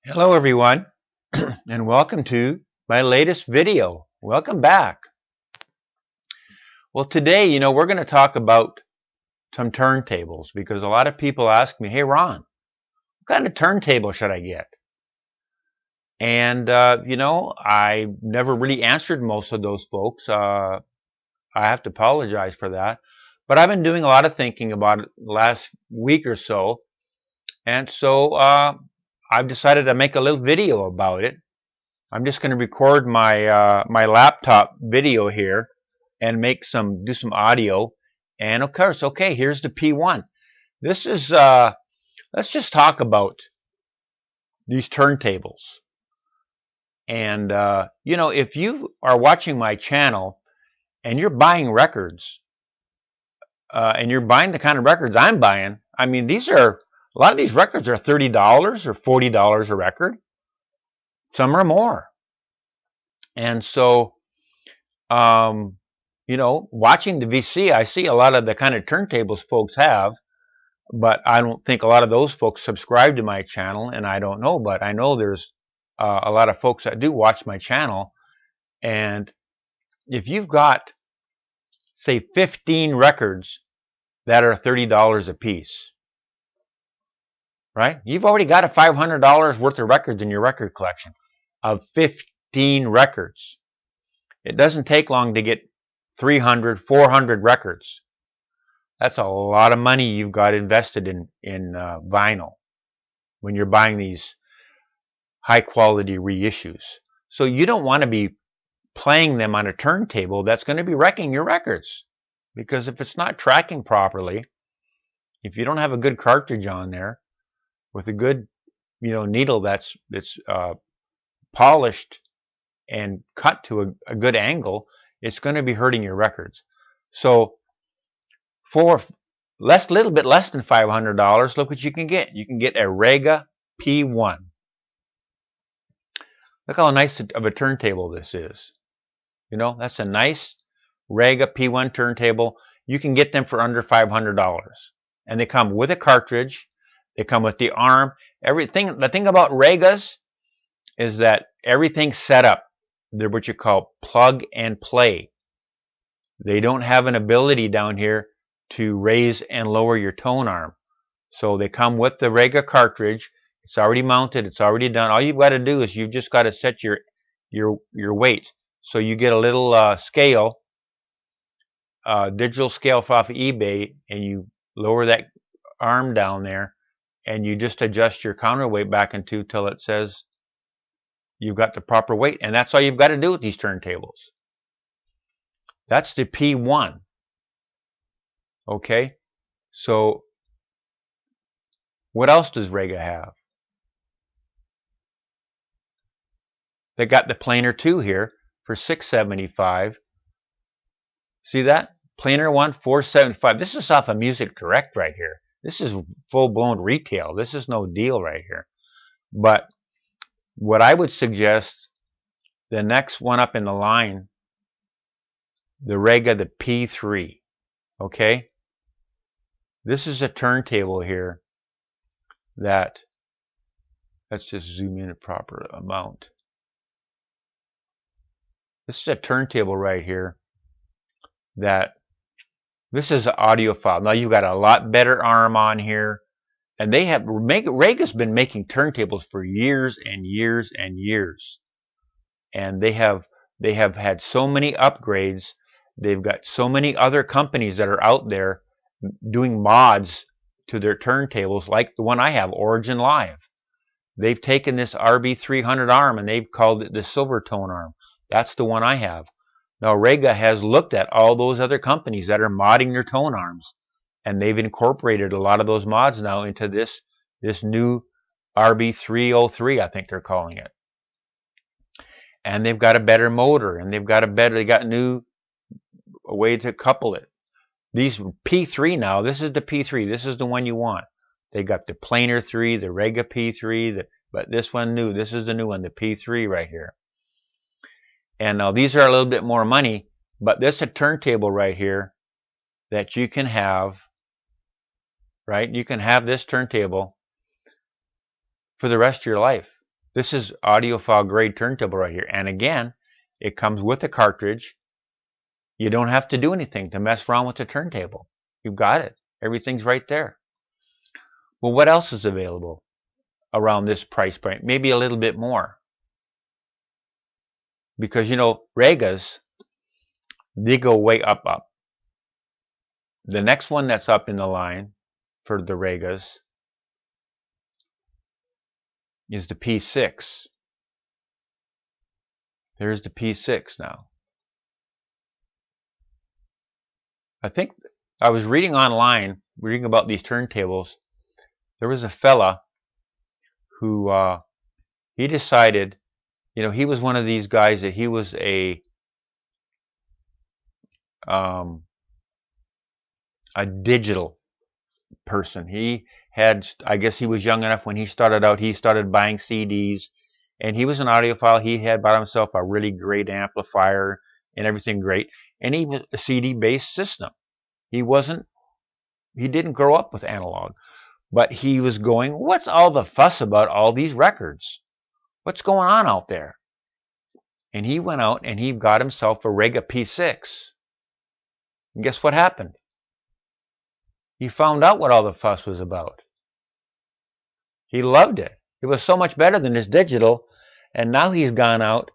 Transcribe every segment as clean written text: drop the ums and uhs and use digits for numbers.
Hello everyone and welcome to my latest video. Welcome back. Well, today, we're going to talk about some turntables because a lot of people ask me, hey Ron, what kind of turntable should I get? And, I never really answered most of those folks. I have to apologize for that. But I've been doing a lot of thinking about it the last week or so. And so I've decided to make a little video about it. I'm just going to record my my laptop video here and do some audio. And of course, okay, here's the P1. This is let's just talk about these turntables. And if you are watching my channel and you're buying records, and you're buying the kind of records I'm buying, I mean, a lot of these records are $30 or $40 a record. Some are more. And so, watching the VC, I see a lot of the kind of turntables folks have, but I don't think a lot of those folks subscribe to my channel, and I don't know, but I know there's a lot of folks that do watch my channel. And if you've got, say, 15 records that are $30 a piece, right? You've already got a $500 worth of records in your record collection of 15 records. It doesn't take long to get 300, 400 records. That's a lot of money you've got invested in vinyl when you're buying these high quality reissues. So you don't want to be playing them on a turntable that's going to be wrecking your records, because if it's not tracking properly, if you don't have a good cartridge on there with a good needle that's polished and cut to a good angle, it's going to be hurting your records. So for little bit less than $500, look what you can get. You can get a Rega P1. Look how nice of a turntable this is. That's a nice Rega P1 turntable. You can get them for under $500. And they come with a cartridge. They come with the arm. Everything. The thing about Regas is that everything's set up. They're what you call plug and play. They don't have an ability down here to raise and lower your tone arm. So they come with the Rega cartridge. It's already mounted. It's already done. All you've got to do is you've just got to set your weight. So you get a little scale, digital scale off of eBay, and you lower that arm down there, and you just adjust your counterweight back into till it says you've got the proper weight. And that's all you've got to do with these turntables. That's the P1. Okay, so what else does Rega have? They got the planer 2 here for $675. See that? Planer 1, $475. This is off of Music Direct right here. This is full-blown retail. This is no deal right here. But what I would suggest, the next one up in the line, the Rega, the P3. Okay? This is a turntable here that, let's just zoom in a proper amount. This is a turntable right here that, this is an audiophile. Now you've got a lot better arm on here, and Rega's been making turntables for years and years and years, and they have had so many upgrades. They've got so many other companies that are out there doing mods to their turntables, like the one I have, Origin Live. They've taken this RB300 arm and they've called it the Silvertone arm. That's the one I have. Now Rega has looked at all those other companies that are modding their tone arms, and they've incorporated a lot of those mods now into this new RB303, I think they're calling it. And they've got a better motor, and they got new way to couple it. These P3 now, this is the P3. This is the one you want. They got the planer 3, the Rega P3, but this one new. This is the new one, the P3 right here. And now these are a little bit more money, but this is a turntable right here that you can have, right? You can have this turntable for the rest of your life. This is audiophile grade turntable right here. And again, it comes with a cartridge. You don't have to do anything to mess around with the turntable. You've got it. Everything's right there. Well, what else is available around this price point? Maybe a little bit more. Because, you know, Regas, they go way up. The next one that's up in the line for the Regas is the P6. There's the P6 now. I think I was reading online, reading about these turntables. There was a fella who he decided, you know, he was one of these guys that he was a digital person. He had, I guess he was young enough when he started out, he started buying CDs, and he was an audiophile. He had bought himself a really great amplifier and everything great, and he was a CD-based system. He didn't grow up with analog, but he was going, what's all the fuss about all these records? What's going on out there? And he went out and he got himself a Rega P6. And guess what happened? He found out what all the fuss was about. He loved it. It was so much better than his digital. And now he's gone out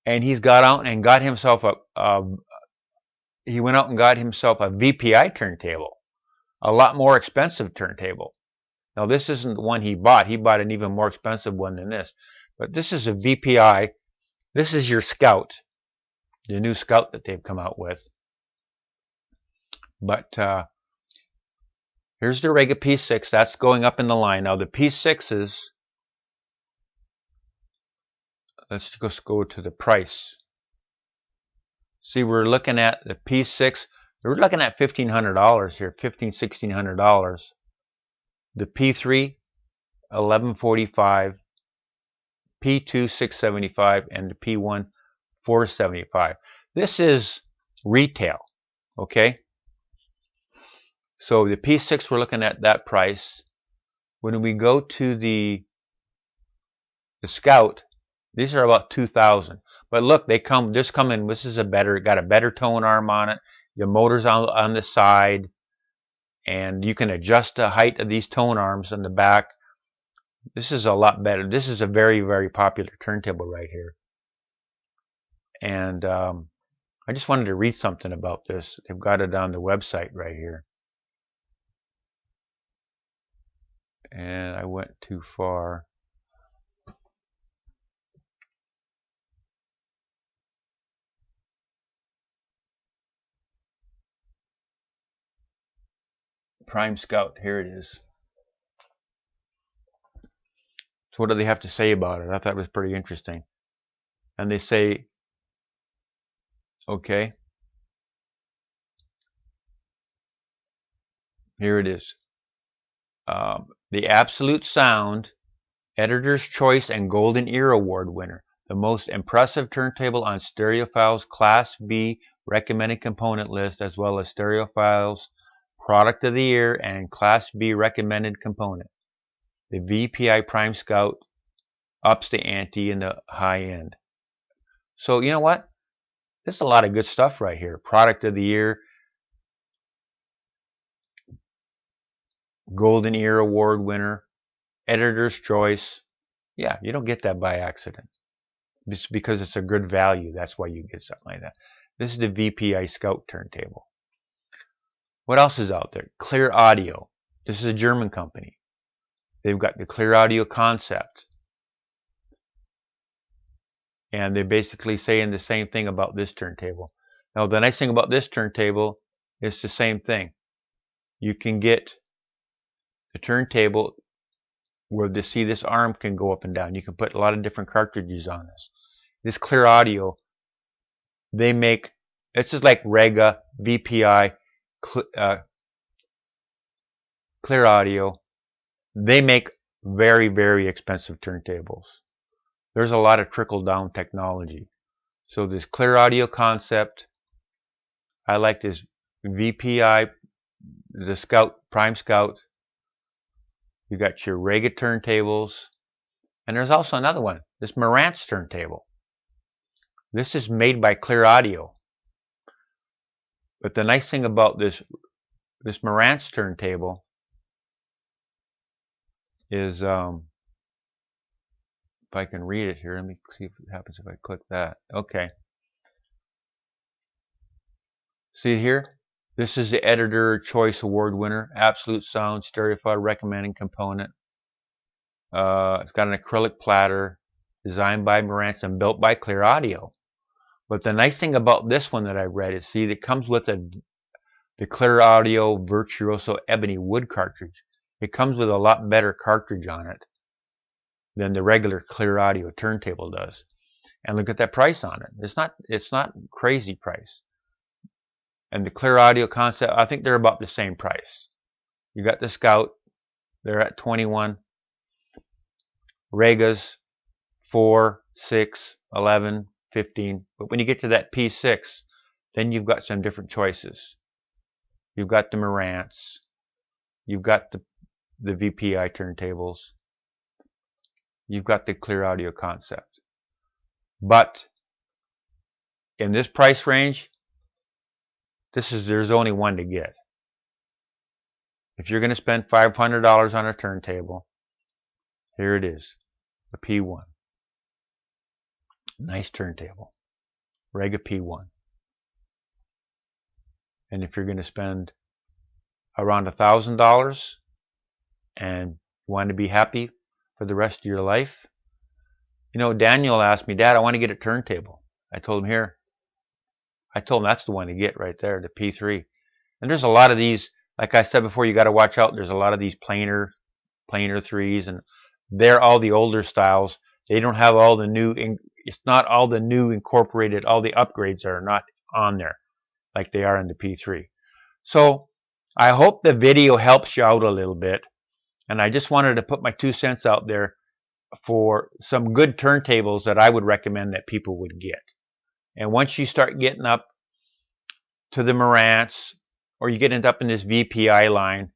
and got himself he went out and got himself a VPI turntable. A lot more expensive turntable. Now this isn't the one he bought. He bought an even more expensive one than this. But this is a VPI. This is your Scout. The new Scout that they've come out with. But here's the Rega P6. That's going up in the line. Now the P6s, let's just go to the price. See, we're looking at the P6. We're looking at $1,500 here, $1,500, $1,600. The P3, $1,145. P2, $675, and the P1, $475. This is retail, okay? So the P6, we're looking at that price. When we go to the Scout, these are about $2,000. But look, this is got a better tone arm on it. The motor's on the side, and you can adjust the height of these tone arms on the back. This is a lot better. This is a very, very popular turntable right here. And I just wanted to read something about this. They've got it on the website right here. And I went too far. Prime Scout, here it is. So what do they have to say about it? I thought it was pretty interesting. And they say, okay, here it is. The Absolute Sound, Editor's Choice and Golden Ear Award winner. The most impressive turntable on Stereophile's Class B recommended component list, as well as Stereophile's Product of the Year and Class B recommended component. The VPI Prime Scout ups the ante in the high end. So you know what? There's a lot of good stuff right here. Product of the Year, Golden Ear Award winner, Editor's Choice. Yeah, you don't get that by accident. It's because it's a good value. That's why you get something like that. This is the VPI Scout turntable. What else is out there? Clear Audio. This is a German company. They've got the Clear Audio concept. And they're basically saying the same thing about this turntable. Now, the nice thing about this turntable is the same thing. You can get the turntable where this arm can go up and down. You can put a lot of different cartridges on this. This Clear Audio, they make, it's just like Rega, VPI, Clear Audio. They make very, very expensive turntables. There's a lot of trickle-down technology. So this Clear Audio concept, I like this VPI, the Scout, Prime Scout. You got your Rega turntables. And there's also another one, this Marantz turntable. This is made by Clear Audio. But the nice thing about this Marantz turntable is, if I can read it here, let me see if it happens if I click that. Okay. See here? This is the Editor Choice Award winner, Absolute Sound Stereophile Recommending Component. It's got an acrylic platter, designed by Marantz and built by Clear Audio. But the nice thing about this one that I read is, see, it comes with the Clear Audio Virtuoso Ebony wood cartridge. It comes with a lot better cartridge on it than the regular Clear Audio turntable does. And look at that price on it. It's not crazy price. And the Clear Audio Concept, I think they're about the same price. You got the Scout, they're at 21. Rega's 4, 6, 11, 15. But when you get to that P6, then you've got some different choices. You've got the Marantz. You've got the VPI turntables. You've got the Clear Audio Concept. But in this price range, there's only one to get. If you're going to spend $500 on a turntable, here it is, the P1. Nice turntable, Rega P1. And if you're going to spend around $1,000 and you want to be happy for the rest of your life, you know, Daniel asked me, Dad, I want to get a turntable. I told him that's the one to get right there, the P3. And there's a lot of these, like I said before, you got to watch out. There's a lot of these planar 3s, and they're all the older styles. They don't have all the new, it's not all the new incorporated, all the upgrades are not on there like they are in the P3. So I hope the video helps you out a little bit. And I just wanted to put my 2 cents out there for some good turntables that I would recommend that people would get. And once you start getting up to the Marantz, or you get up in this VPI line,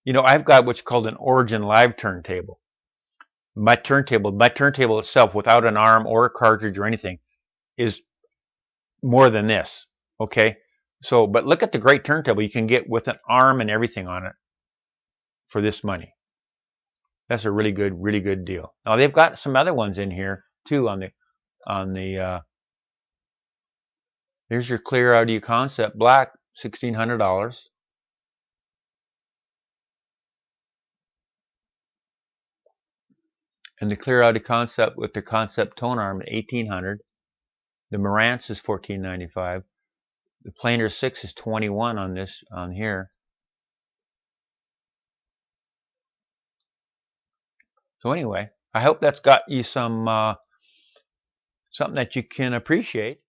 you know, I've got what's called an Origin Live turntable. My turntable itself, without an arm or a cartridge or anything, is more than this. Okay, so but look at the great turntable you can get with an arm and everything on it for this money. That's a really good deal. Now they've got some other ones in here too on the here's your Clear Audio Concept Black, $1,600. And the Clear Audio Concept with the Concept Tone Arm at $1,800. The Marantz is $1,495. The Planar 6 is $21 on here. So anyway, I hope that's got you some something that you can appreciate.